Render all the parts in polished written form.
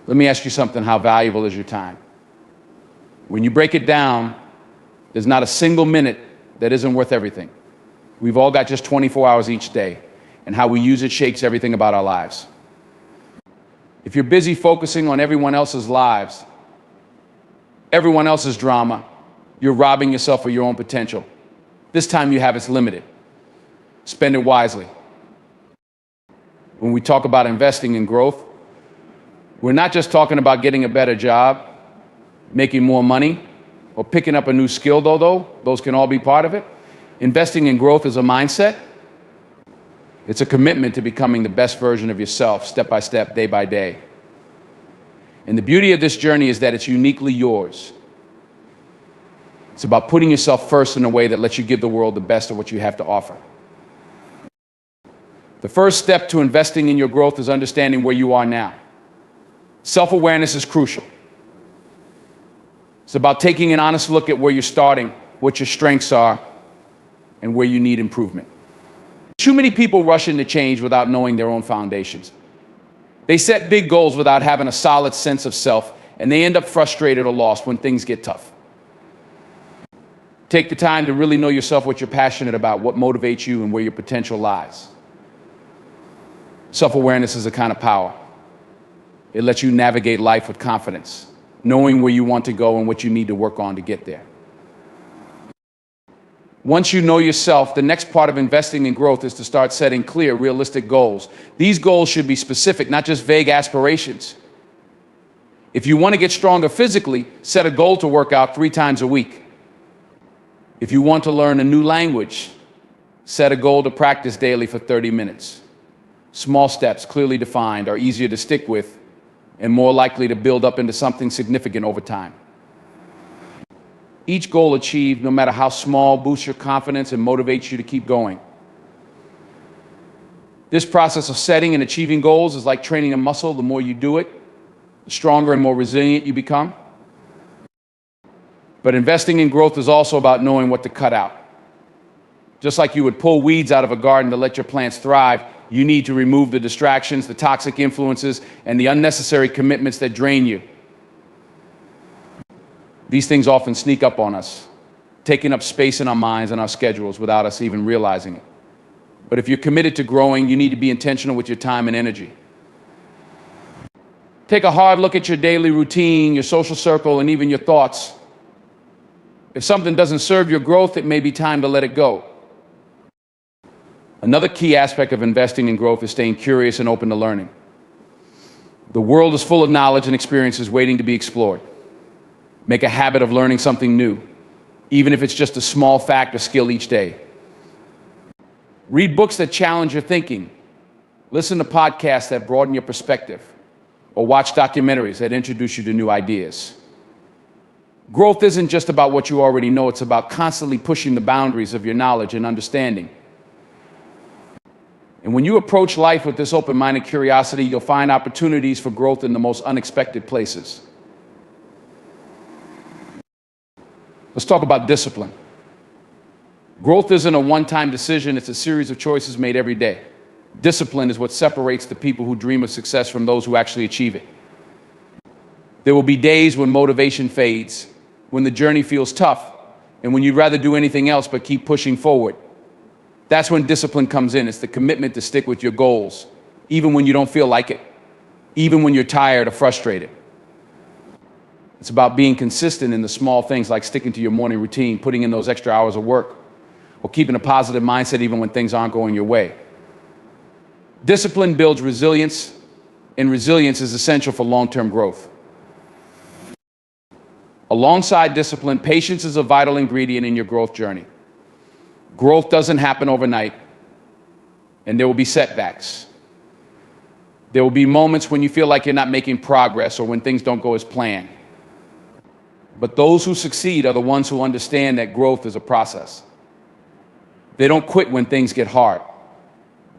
Let me ask you something. How valuable is your time? When you break it down, there's not a single minute that isn't worth everything. We've all got just 24 hours each day, and how we use it shapes everything about our lives. If you're busy focusing on everyone else's lives, everyone else's drama, you're robbing yourself of your own potential. This time you have is limited. Spend it wisely. When we talk about investing in growth, we're not just talking about getting a better job, making more money, or picking up a new skill, though. Those can all be part of it. Investing in growth is a mindset. It's a commitment to becoming the best version of yourself, step by step, day by day. And the beauty of this journey is that it's uniquely yours. It's about putting yourself first in a way that lets you give the world the best of what you have to offer. The first step to investing in your growth is understanding where you are now. Self-awareness is crucial. It's about taking an honest look at where you're starting, what your strengths are, and where you need improvement. Too many people rush into change without knowing their own foundations. They set big goals without having a solid sense of self, and they end up frustrated or lost when things get tough. Take the time to really know yourself, what you're passionate about, what motivates you, and where your potential lies. Self-awareness is a kind of power. It lets you navigate life with confidence, knowing where you want to go and what you need to work on to get there. Once you know yourself, the next part of investing in growth is to start setting clear, realistic goals. These goals should be specific, not just vague aspirations. If you want to get stronger physically, set a goal to work out 3 times a week. If you want to learn a new language, set a goal to practice daily for 30 minutes. Small steps, clearly defined, are easier to stick with and more likely to build up into something significant over time. Each goal achieved, no matter how small, boosts your confidence and motivates you to keep going. This process of setting and achieving goals is like training a muscle. The more you do it, the stronger and more resilient you become. But investing in growth is also about knowing what to cut out. Just like you would pull weeds out of a garden to let your plants thrive, you need to remove the distractions, the toxic influences, and the unnecessary commitments that drain you. These things often sneak up on us, taking up space in our minds and our schedules without us even realizing it. But if you're committed to growing, you need to be intentional with your time and energy. Take a hard look at your daily routine, your social circle, and even your thoughts. If something doesn't serve your growth, it may be time to let it go. Another key aspect of investing in growth is staying curious and open to learning. The world is full of knowledge and experiences waiting to be explored. Make a habit of learning something new, even if it's just a small fact or skill each day. Read books that challenge your thinking. Listen to podcasts that broaden your perspective, or watch documentaries that introduce you to new ideas. Growth isn't just about what you already know, it's about constantly pushing the boundaries of your knowledge and understanding. And when you approach life with this open-minded curiosity, you'll find opportunities for growth in the most unexpected places. Let's talk about discipline. Growth isn't a one-time decision, it's a series of choices made every day. Discipline is what separates the people who dream of success from those who actually achieve it. There will be days when motivation fades, when the journey feels tough, and when you'd rather do anything else but keep pushing forward. That's when discipline comes in. It's the commitment to stick with your goals, even when you don't feel like it, even when you're tired or frustrated. It's about being consistent in the small things like sticking to your morning routine, putting in those extra hours of work, or keeping a positive mindset even when things aren't going your way. Discipline builds resilience, and resilience is essential for long-term growth. Alongside discipline, patience is a vital ingredient in your growth journey. Growth doesn't happen overnight, and there will be setbacks. There will be moments when you feel like you're not making progress or when things don't go as planned. But those who succeed are the ones who understand that growth is a process. They don't quit when things get hard.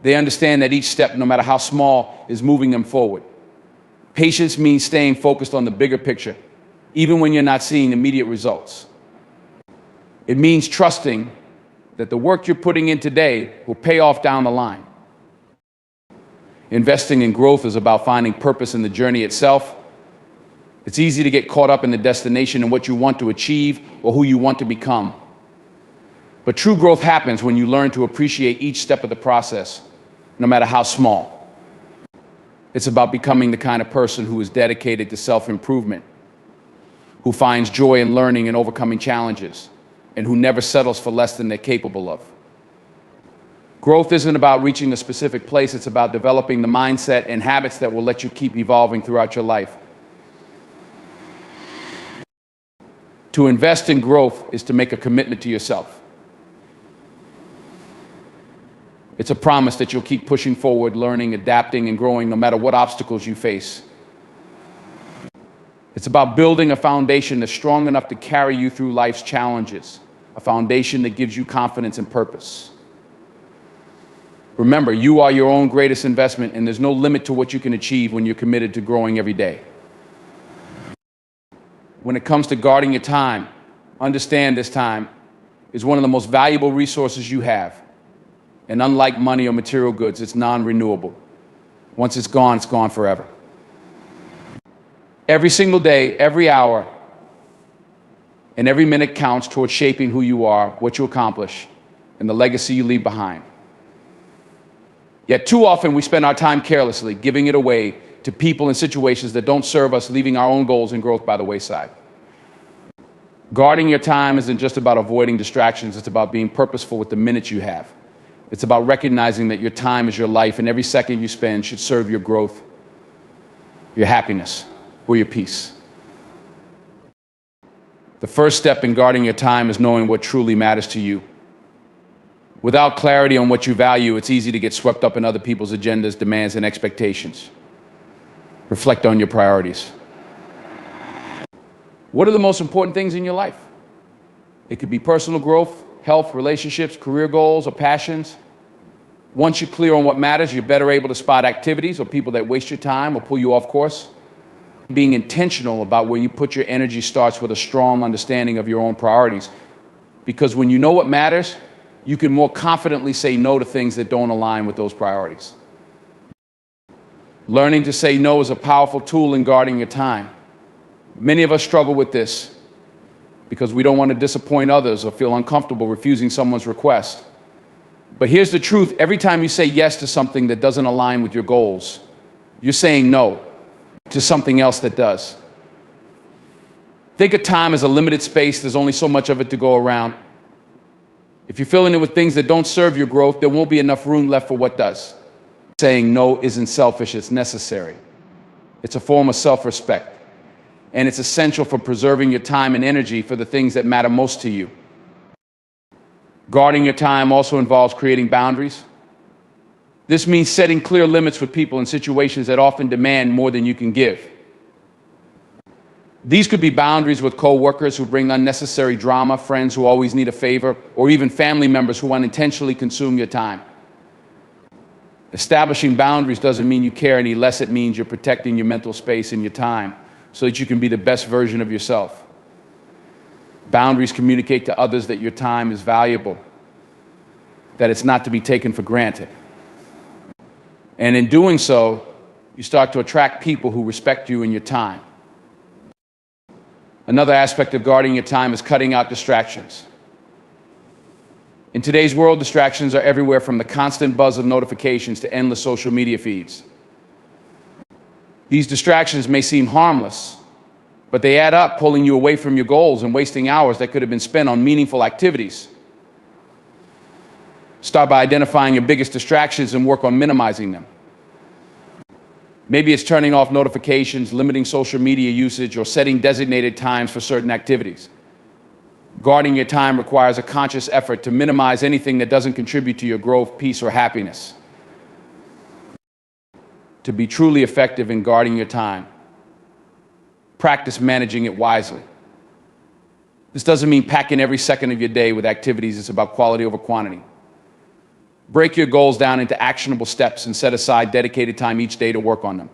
They understand that each step, no matter how small, is moving them forward. Patience means staying focused on the bigger picture, even when you're not seeing immediate results. It means trusting that the work you're putting in today will pay off down the line. Investing in growth is about finding purpose in the journey itself It's easy to get caught up in the destination and what you want to achieve or who you want to become. But true growth happens when you learn to appreciate each step of the process, no matter how small. It's about becoming the kind of person who is dedicated to self-improvement, who finds joy in learning and overcoming challenges, and who never settles for less than they're capable of. Growth isn't about reaching a specific place, it's about developing the mindset and habits that will let you keep evolving throughout your life. To invest in growth is to make a commitment to yourself. It's a promise that you'll keep pushing forward, learning, adapting, and growing no matter what obstacles you face. It's about building a foundation that's strong enough to carry you through life's challenges, a foundation that gives you confidence and purpose. Remember, you are your own greatest investment, and there's no limit to what you can achieve when you're committed to growing every day. When it comes to guarding your time, understand this time is one of the most valuable resources you have. And unlike money or material goods, it's non-renewable. Once it's gone forever. Every single day, every hour, and every minute counts towards shaping who you are, what you accomplish, and the legacy you leave behind. Yet too often we spend our time carelessly, giving it away to people and situations that don't serve us, leaving our own goals and growth by the wayside. Guarding your time isn't just about avoiding distractions, it's about being purposeful with the minutes you have. It's about recognizing that your time is your life, and every second you spend should serve your growth, your happiness, or your peace. The first step in guarding your time is knowing what truly matters to you. Without clarity on what you value, it's easy to get swept up in other people's agendas, demands, and expectations. Reflect on your priorities. What are the most important things in your life? It could be personal growth, health, relationships, career goals, or passions. Once you're clear on what matters, you're better able to spot activities or people that waste your time or pull you off course. Being intentional about where you put your energy starts with a strong understanding of your own priorities. Because when you know what matters, you can more confidently say no to things that don't align with those priorities. Learning to say no is a powerful tool in guarding your time. Many of us struggle with this because we don't want to disappoint others or feel uncomfortable refusing someone's request. But here's the truth. Every time you say yes to something that doesn't align with your goals, you're saying no to something else that does. Think of time as a limited space. There's only so much of it to go around. If you're filling it with things that don't serve your growth, there won't be enough room left for what does. Saying no isn't selfish, it's necessary. It's a form of self-respect. And it's essential for preserving your time and energy for the things that matter most to you. Guarding your time also involves creating boundaries. This means setting clear limits with people in situations that often demand more than you can give. These could be boundaries with coworkers who bring unnecessary drama, friends who always need a favor, or even family members who unintentionally consume your time. Establishing boundaries doesn't mean you care any less, it means you're protecting your mental space and your time so that you can be the best version of yourself. Boundaries communicate to others that your time is valuable, that it's not to be taken for granted. And in doing so, you start to attract people who respect you and your time. Another aspect of guarding your time is cutting out distractions. In today's world, distractions are everywhere, from the constant buzz of notifications to endless social media feeds. These distractions may seem harmless, but they add up, pulling you away from your goals and wasting hours that could have been spent on meaningful activities. Start by identifying your biggest distractions and work on minimizing them. Maybe it's turning off notifications, limiting social media usage, or setting designated times for certain activities. Guarding your time requires a conscious effort to minimize anything that doesn't contribute to your growth, peace, or happiness. To be truly effective in guarding your time, practice managing it wisely. This doesn't mean packing every second of your day with activities. It's about quality over quantity. Break your goals down into actionable steps and set aside dedicated time each day to work on them.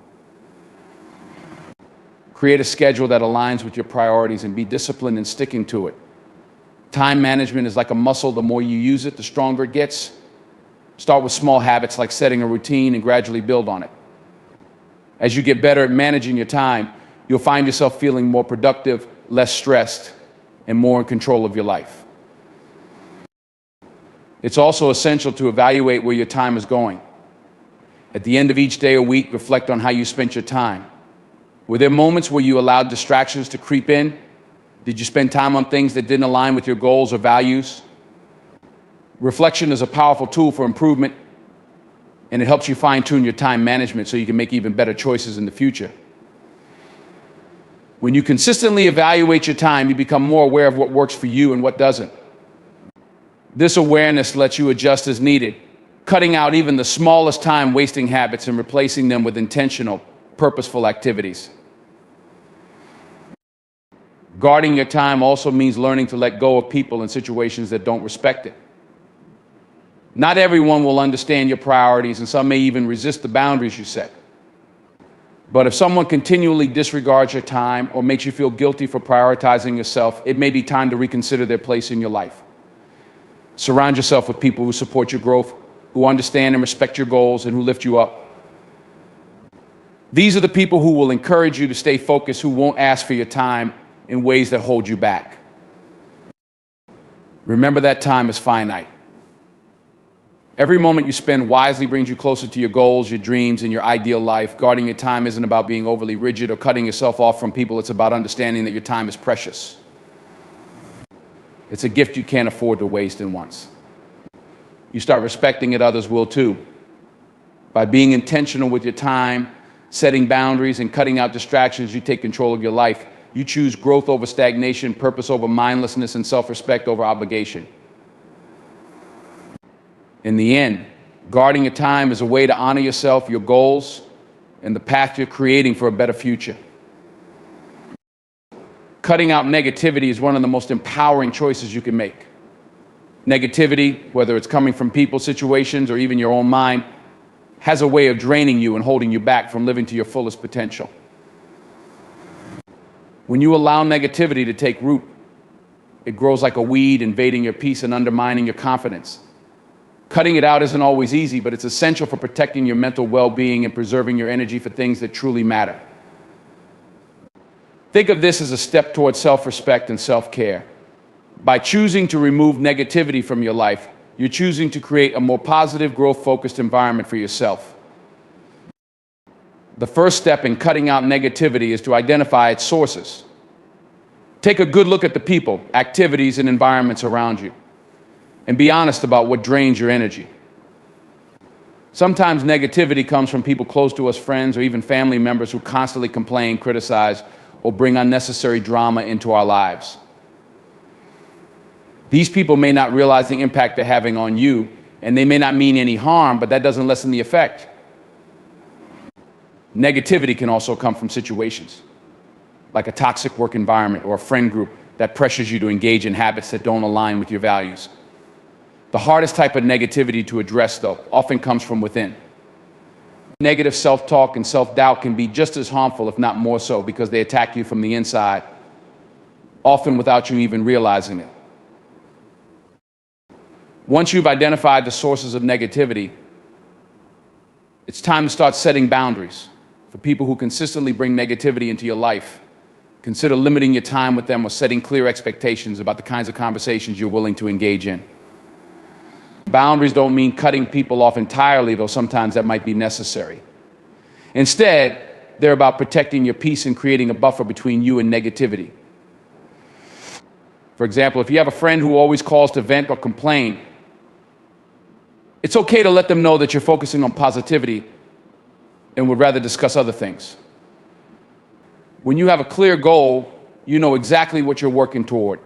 Create a schedule that aligns with your priorities and be disciplined in sticking to it. Time management is like a muscle. The more you use it, the stronger it gets. Start with small habits like setting a routine and gradually build on it. As you get better at managing your time, you'll find yourself feeling more productive, less stressed, and more in control of your life. It's also essential to evaluate where your time is going. At the end of each day or week, reflect on how you spent your time. Were there moments where you allowed distractions to creep in? Did you spend time on things that didn't align with your goals or values? Reflection is a powerful tool for improvement, and it helps you fine-tune your time management so you can make even better choices in the future. When you consistently evaluate your time, you become more aware of what works for you and what doesn't. This awareness lets you adjust as needed, cutting out even the smallest time-wasting habits and replacing them with intentional, purposeful activities. Guarding your time also means learning to let go of people and situations that don't respect it. Not everyone will understand your priorities, and some may even resist the boundaries you set. But if someone continually disregards your time or makes you feel guilty for prioritizing yourself, it may be time to reconsider their place in your life. Surround yourself with people who support your growth, who understand and respect your goals, and who lift you up. These are the people who will encourage you to stay focused, who won't ask for your time in ways that hold you back. Remember that time is finite. Every moment you spend wisely brings you closer to your goals, your dreams, and your ideal life. Guarding your time isn't about being overly rigid or cutting yourself off from people. It's about understanding that your time is precious. It's a gift you can't afford to waste in once. You start respecting it, others will too. By being intentional with your time, setting boundaries, and cutting out distractions, you take control of your life. You choose growth over stagnation, purpose over mindlessness, and self-respect over obligation. In the end, guarding your time is a way to honor yourself, your goals, and the path you're creating for a better future. Cutting out negativity is one of the most empowering choices you can make. Negativity, whether it's coming from people, situations, or even your own mind, has a way of draining you and holding you back from living to your fullest potential. When you allow negativity to take root, it grows like a weed, invading your peace and undermining your confidence. Cutting it out isn't always easy, but it's essential for protecting your mental well-being and preserving your energy for things that truly matter. Think of this as a step towards self-respect and self-care. By choosing to remove negativity from your life, you're choosing to create a more positive, growth-focused environment for yourself. The first step in cutting out negativity is to identify its sources. Take a good look at the people, activities, and environments around you, and be honest about what drains your energy. Sometimes negativity comes from people close to us, friends, or even family members who constantly complain, criticize, or bring unnecessary drama into our lives. These people may not realize the impact they're having on you, and they may not mean any harm, but that doesn't lessen the effect. Negativity can also come from situations, like a toxic work environment or a friend group that pressures you to engage in habits that don't align with your values. The hardest type of negativity to address, though, often comes from within. Negative self-talk and self-doubt can be just as harmful, if not more so, because they attack you from the inside, often without you even realizing it. Once you've identified the sources of negativity, it's time to start setting boundaries. For people who consistently bring negativity into your life, consider limiting your time with them or setting clear expectations about the kinds of conversations you're willing to engage in. Boundaries don't mean cutting people off entirely, though sometimes that might be necessary. Instead, they're about protecting your peace and creating a buffer between you and negativity. For example, if you have a friend who always calls to vent or complain, it's okay to let them know that you're focusing on positivity and would rather discuss other things. When you have a clear goal, you know exactly what you're working toward,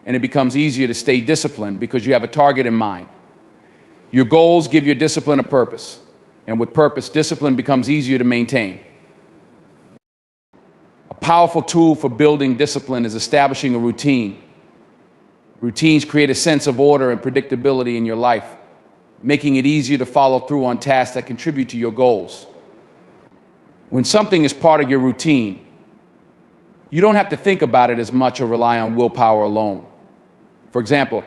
and it becomes easier to stay disciplined because you have a target in mind. Your goals give your discipline a purpose, and with purpose, discipline becomes easier to maintain. A powerful tool for building discipline is establishing a routine. Routines create a sense of order and predictability in your life, making it easier to follow through on tasks that contribute to your goals. When something is part of your routine, you don't have to think about it as much or rely on willpower alone. For example,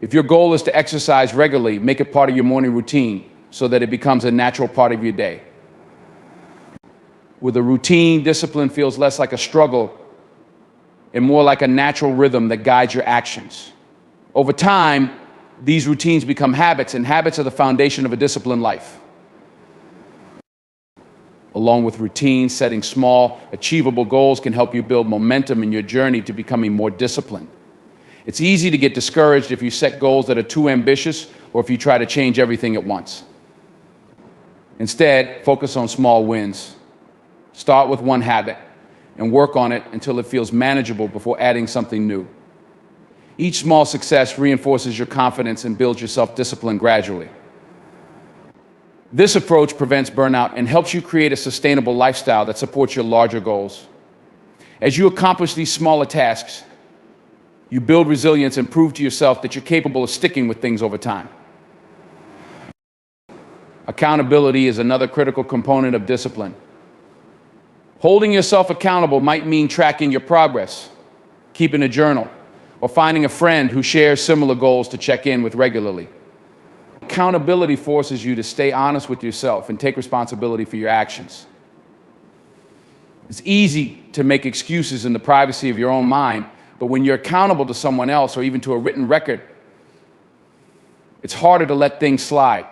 if your goal is to exercise regularly, make it part of your morning routine so that it becomes a natural part of your day. With a routine, discipline feels less like a struggle and more like a natural rhythm that guides your actions. Over time, these routines become habits, and habits are the foundation of a disciplined life. Along with routines, setting small, achievable goals can help you build momentum in your journey to becoming more disciplined. It's easy to get discouraged if you set goals that are too ambitious or if you try to change everything at once. Instead, focus on small wins. Start with one habit and work on it until it feels manageable before adding something new. Each small success reinforces your confidence and builds your self-discipline gradually. This approach prevents burnout and helps you create a sustainable lifestyle that supports your larger goals. As you accomplish these smaller tasks, you build resilience and prove to yourself that you're capable of sticking with things over time. Accountability is another critical component of discipline. Holding yourself accountable might mean tracking your progress, keeping a journal, or finding a friend who shares similar goals to check in with regularly. Accountability forces you to stay honest with yourself and take responsibility for your actions. It's easy to make excuses in the privacy of your own mind, but when you're accountable to someone else or even to a written record, it's harder to let things slide.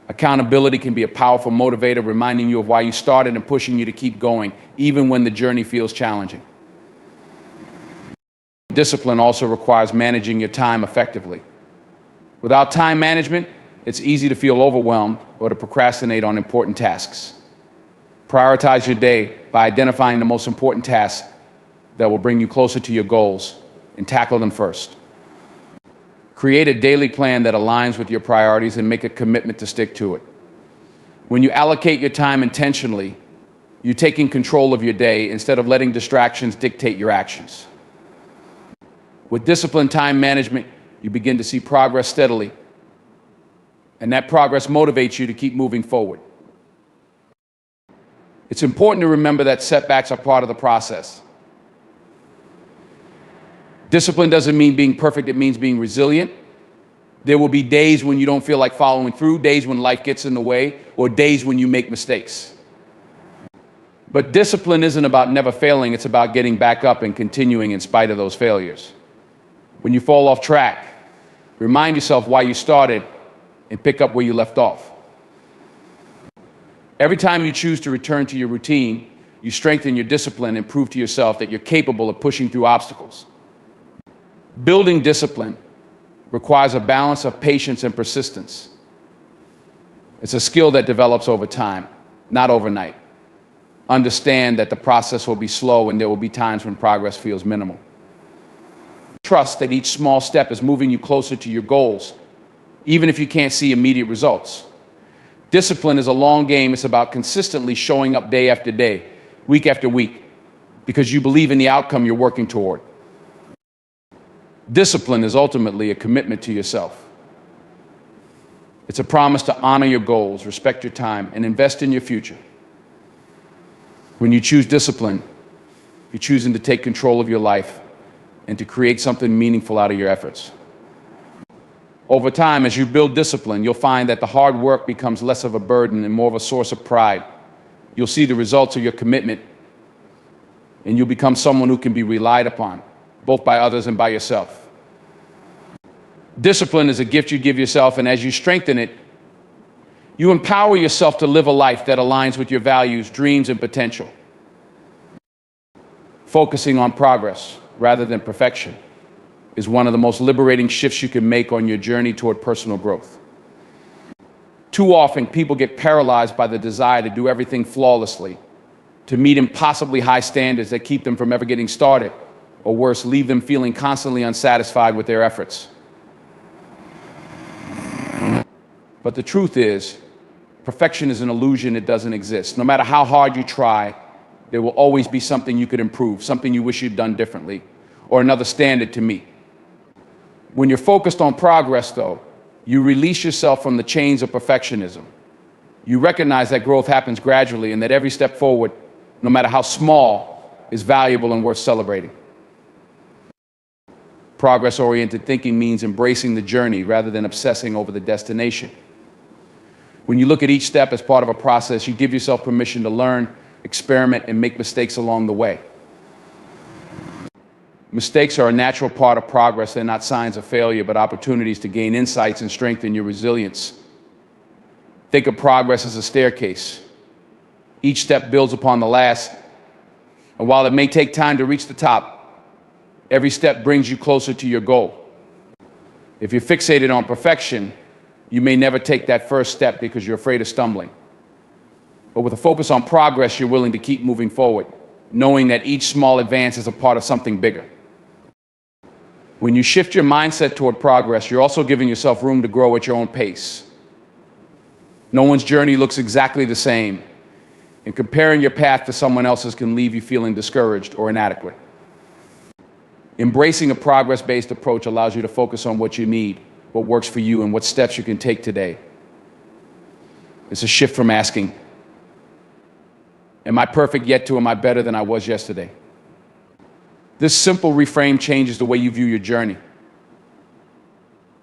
Accountability can be a powerful motivator, reminding you of why you started and pushing you to keep going, even when the journey feels challenging. Discipline also requires managing your time effectively. Without time management, it's easy to feel overwhelmed or to procrastinate on important tasks. Prioritize your day by identifying the most important tasks that will bring you closer to your goals and tackle them first. Create a daily plan that aligns with your priorities and make a commitment to stick to it. When you allocate your time intentionally, you're taking control of your day instead of letting distractions dictate your actions. With disciplined time management, you begin to see progress steadily, and that progress motivates you to keep moving forward. It's important to remember that setbacks are part of the process. Discipline doesn't mean being perfect, it means being resilient. There will be days when you don't feel like following through, days when life gets in the way, or days when you make mistakes. But discipline isn't about never failing, it's about getting back up and continuing in spite of those failures. When you fall off track, remind yourself why you started and pick up where you left off. Every time you choose to return to your routine, you strengthen your discipline and prove to yourself that you're capable of pushing through obstacles. Building discipline requires a balance of patience and persistence. It's a skill that develops over time, not overnight. Understand that the process will be slow and there will be times when progress feels minimal. Trust that each small step is moving you closer to your goals, even if you can't see immediate results. Discipline is a long game. It's about consistently showing up day after day, week after week, because you believe in the outcome you're working toward. Discipline is ultimately a commitment to yourself. It's a promise to honor your goals, respect your time, and invest in your future. When you choose discipline, you're choosing to take control of your life and to create something meaningful out of your efforts. Over time, as you build discipline, you'll find that the hard work becomes less of a burden and more of a source of pride. You'll see the results of your commitment, and you'll become someone who can be relied upon, both by others and by yourself. Discipline is a gift you give yourself, and as you strengthen it, you empower yourself to live a life that aligns with your values, dreams, and potential. Focusing on progress rather than perfection is one of the most liberating shifts you can make on your journey toward personal growth. Too often, people get paralyzed by the desire to do everything flawlessly, to meet impossibly high standards that keep them from ever getting started, or worse, leave them feeling constantly unsatisfied with their efforts. But the truth is, perfection is an illusion. It doesn't exist. No matter how hard you try, there will always be something you could improve, something you wish you'd done differently, or another standard to meet. When you're focused on progress, though, you release yourself from the chains of perfectionism. You recognize that growth happens gradually and that every step forward, no matter how small, is valuable and worth celebrating. Progress-oriented thinking means embracing the journey rather than obsessing over the destination. When you look at each step as part of a process, you give yourself permission to learn, experiment, and make mistakes along the way. Mistakes are a natural part of progress. They're not signs of failure, but opportunities to gain insights and strengthen your resilience. Think of progress as a staircase. Each step builds upon the last, and while it may take time to reach the top, every step brings you closer to your goal. If you're fixated on perfection, you may never take that first step because you're afraid of stumbling. But with a focus on progress, you're willing to keep moving forward, knowing that each small advance is a part of something bigger. When you shift your mindset toward progress, you're also giving yourself room to grow at your own pace. No one's journey looks exactly the same, and comparing your path to someone else's can leave you feeling discouraged or inadequate. Embracing a progress-based approach allows you to focus on what you need, what works for you, and what steps you can take today. It's a shift from asking, am I perfect yet, to am I better than I was yesterday? This simple reframe changes the way you view your journey.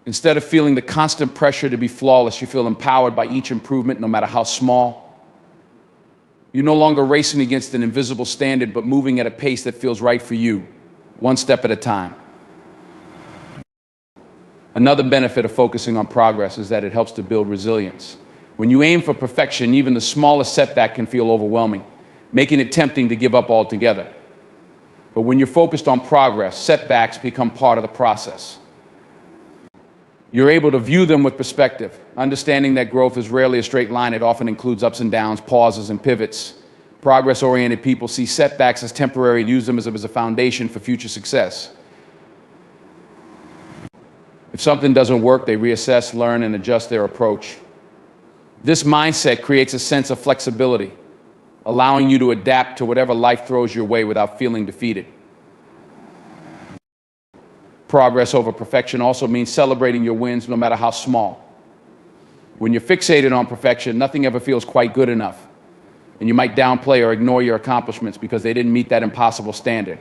Instead of feeling the constant pressure to be flawless, you feel empowered by each improvement, no matter how small. You're no longer racing against an invisible standard, but moving at a pace that feels right for you, one step at a time. Another benefit of focusing on progress is that it helps to build resilience. When you aim for perfection, even the smallest setback can feel overwhelming, making it tempting to give up altogether. But when you're focused on progress, setbacks become part of the process. You're able to view them with perspective, understanding that growth is rarely a straight line. It often includes ups and downs, pauses, and pivots. Progress-oriented people see setbacks as temporary and use them as a foundation for future success. If something doesn't work, they reassess, learn, and adjust their approach. This mindset creates a sense of flexibility, allowing you to adapt to whatever life throws your way without feeling defeated. Progress over perfection also means celebrating your wins, no matter how small. When you're fixated on perfection, nothing ever feels quite good enough, and you might downplay or ignore your accomplishments because they didn't meet that impossible standard.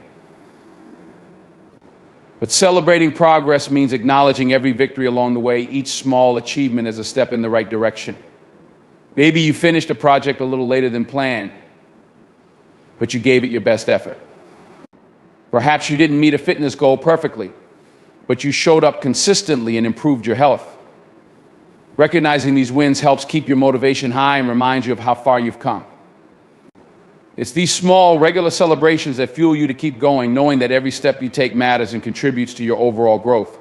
But celebrating progress means acknowledging every victory along the way, each small achievement as a step in the right direction. Maybe you finished a project a little later than planned, but you gave it your best effort. Perhaps you didn't meet a fitness goal perfectly, but you showed up consistently and improved your health. Recognizing these wins helps keep your motivation high and reminds you of how far you've come. It's these small, regular celebrations that fuel you to keep going, knowing that every step you take matters and contributes to your overall growth.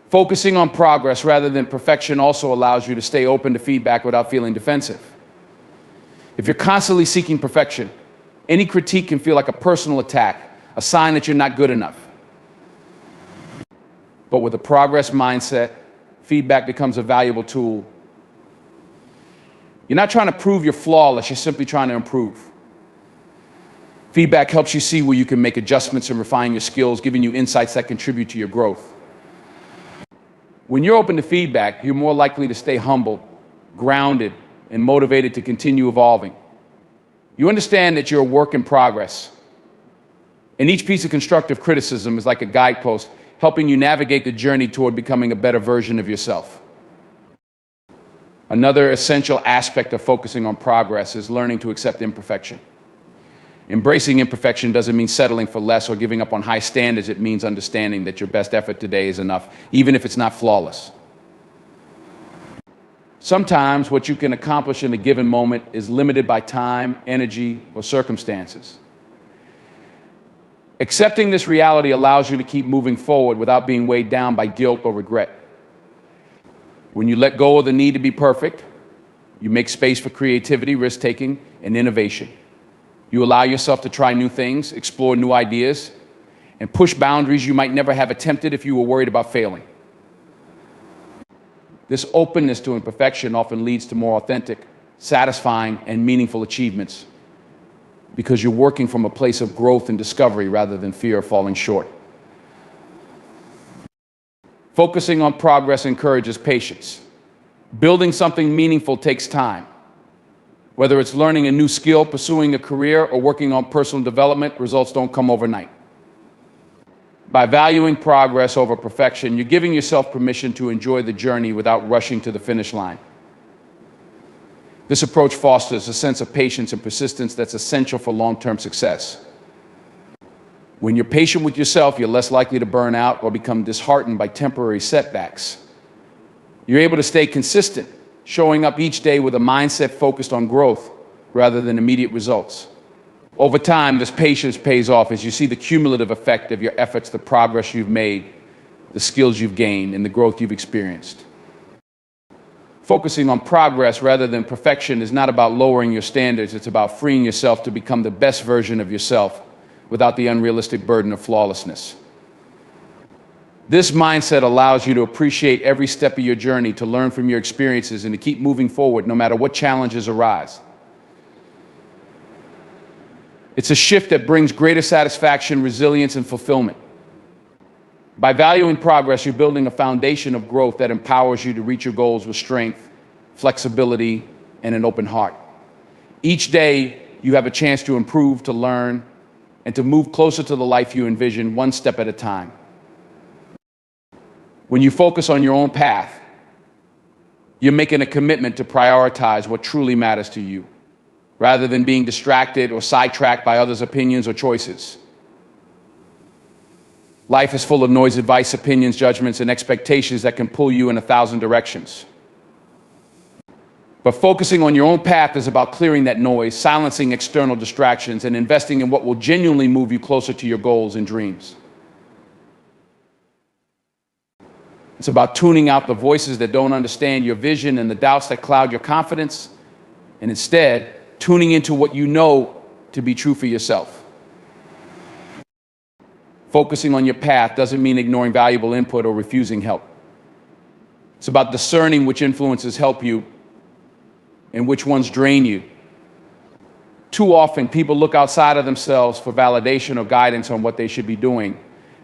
Focusing on progress rather than perfection also allows you to stay open to feedback without feeling defensive. If you're constantly seeking perfection, any critique can feel like a personal attack, a sign that you're not good enough. But with a progress mindset, feedback becomes a valuable tool. You're not trying to prove you're flawless, you're simply trying to improve. Feedback helps you see where you can make adjustments and refine your skills, giving you insights that contribute to your growth. When you're open to feedback, you're more likely to stay humble, grounded, and motivated to continue evolving. You understand that you're a work in progress, and each piece of constructive criticism is like a guidepost, helping you navigate the journey toward becoming a better version of yourself. Another essential aspect of focusing on progress is learning to accept imperfection. Embracing imperfection doesn't mean settling for less or giving up on high standards. It means understanding that your best effort today is enough, even if it's not flawless. Sometimes what you can accomplish in a given moment is limited by time, energy, or circumstances. Accepting this reality allows you to keep moving forward without being weighed down by guilt or regret. When you let go of the need to be perfect, you make space for creativity, risk-taking, and innovation. You allow yourself to try new things, explore new ideas, and push boundaries you might never have attempted if you were worried about failing. This openness to imperfection often leads to more authentic, satisfying, and meaningful achievements, because you're working from a place of growth and discovery rather than fear of falling short. Focusing on progress encourages patience. Building something meaningful takes time. Whether it's learning a new skill, pursuing a career, or working on personal development, results don't come overnight. By valuing progress over perfection, you're giving yourself permission to enjoy the journey without rushing to the finish line. This approach fosters a sense of patience and persistence that's essential for long-term success. When you're patient with yourself, you're less likely to burn out or become disheartened by temporary setbacks. You're able to stay consistent, showing up each day with a mindset focused on growth rather than immediate results. Over time, this patience pays off as you see the cumulative effect of your efforts, the progress you've made, the skills you've gained, and the growth you've experienced. Focusing on progress rather than perfection is not about lowering your standards, it's about freeing yourself to become the best version of yourself without the unrealistic burden of flawlessness. This mindset allows you to appreciate every step of your journey, to learn from your experiences, and to keep moving forward no matter what challenges arise. It's a shift that brings greater satisfaction, resilience, and fulfillment. By valuing progress, you're building a foundation of growth that empowers you to reach your goals with strength, flexibility, and an open heart. Each day, you have a chance to improve, to learn, and to move closer to the life you envision, one step at a time. When you focus on your own path, you're making a commitment to prioritize what truly matters to you, rather than being distracted or sidetracked by others' opinions or choices. Life is full of noise, advice, opinions, judgments, and expectations that can pull you in 1,000 directions. But focusing on your own path is about clearing that noise, silencing external distractions, and investing in what will genuinely move you closer to your goals and dreams. It's about tuning out the voices that don't understand your vision and the doubts that cloud your confidence, and instead, tuning into what you know to be true for yourself. Focusing on your path doesn't mean ignoring valuable input or refusing help. It's about discerning which influences help you and which ones drain you. Too often, people look outside of themselves for validation or guidance on what they should be doing.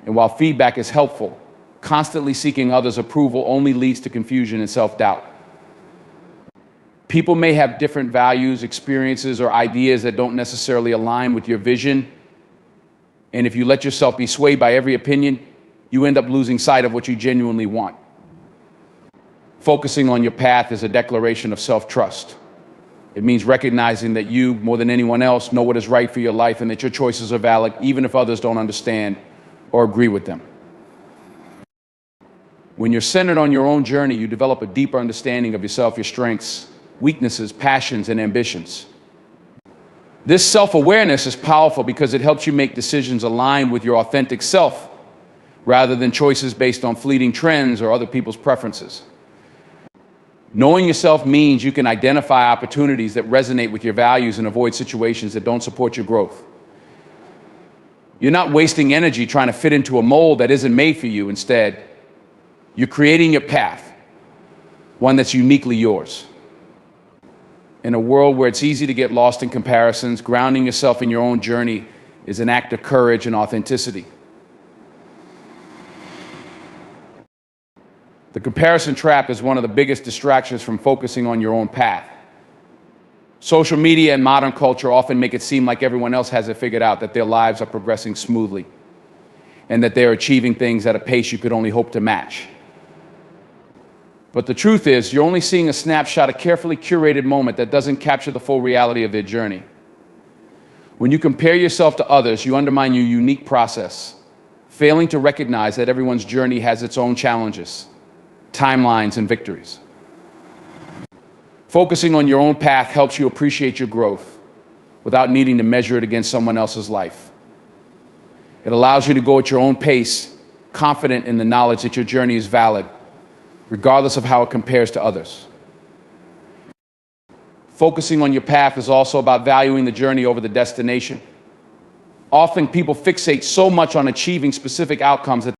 And while feedback is helpful, constantly seeking others' approval only leads to confusion and self-doubt. People may have different values, experiences, or ideas that don't necessarily align with your vision. And if you let yourself be swayed by every opinion, you end up losing sight of what you genuinely want. Focusing on your path is a declaration of self-trust. It means recognizing that you, more than anyone else, know what is right for your life and that your choices are valid, even if others don't understand or agree with them. When you're centered on your own journey, you develop a deeper understanding of yourself, your strengths, weaknesses, passions, and ambitions. This self-awareness is powerful because it helps you make decisions aligned with your authentic self, rather than choices based on fleeting trends or other people's preferences. Knowing yourself means you can identify opportunities that resonate with your values and avoid situations that don't support your growth. You're not wasting energy trying to fit into a mold that isn't made for you. Instead, you're creating your path, one that's uniquely yours. In a world where it's easy to get lost in comparisons, grounding yourself in your own journey is an act of courage and authenticity. The comparison trap is one of the biggest distractions from focusing on your own path. Social media and modern culture often make it seem like everyone else has it figured out, that their lives are progressing smoothly, and that they're achieving things at a pace you could only hope to match. But the truth is, you're only seeing a snapshot, a carefully curated moment that doesn't capture the full reality of their journey. When you compare yourself to others, you undermine your unique process, failing to recognize that everyone's journey has its own challenges, timelines, and victories. Focusing on your own path helps you appreciate your growth without needing to measure it against someone else's life. It allows you to go at your own pace, confident in the knowledge that your journey is valid, regardless of how it compares to others. Focusing on your path is also about valuing the journey over the destination. Often people fixate so much on achieving specific outcomes that